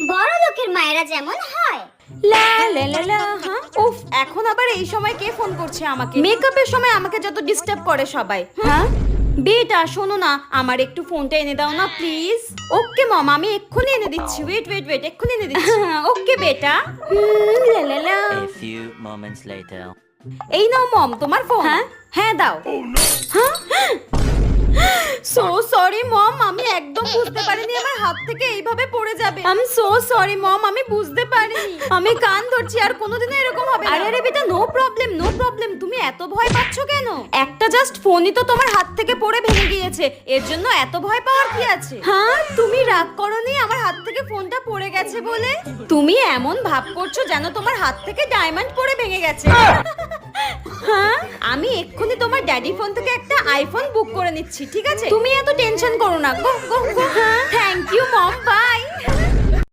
বড় লোকের মায়েরা যেমন হয়। লা লা লা লা। হ্যাঁ, উফ, এখন আবার এই সময় কে ফোন করছে আমাকে? মেকআপের সময় আমাকে যত ডিস্টার্ব করে সবাই। হ্যাঁ বেটা শোনো না, আমার একটু ফোনটা এনে দাও না প্লিজ। ওকে মম, আমি এক্ষুনি এনে দিচ্ছি। ওয়েট ওয়েট ওয়েট, এক্ষুনি এনে দিচ্ছি। ওকে বেটা। লা লা লা। A few moments later. এই নাও মম তোমার ফোন। হ্যাঁ হ্যাঁ দাও। হ্যাঁ সো সরি মম, আমি একদম বুঝতে পারিনি আমার হাত থেকে এইভাবে পড়ে যাবে। I am so sorry mom, আমি বুঝতে পারিনি। আমি কান ধরছি, আর কোনোদিনও এরকম হবে না। আরে আরে বেটা, নো প্রবলেম নো প্রবলেম। তুমি এত ভয় পাচ্ছ কেন? একটা জাস্ট ফোনই তো তোমার হাত থেকে পড়ে ভেঙে গিয়েছে, এর জন্য এত ভয় পাওয়ার কি আছে? হ্যাঁ তুমি রাগ করোনি আমার হাত থেকে ফোনটা পড়ে গেছে বলে? তুমি এমন ভাব করছো যেন তোমার হাত থেকে ডায়মন্ড পড়ে ভেঙে গেছে। হ্যাঁ আমি এক্ষুনি তোমার ড্যাডি ফোন থেকে একটা আইফোন বুক করে নিচ্ছি, ঠিক আছে? তুমি এত টেনশন করো না। Go go go. Thank you mom, by.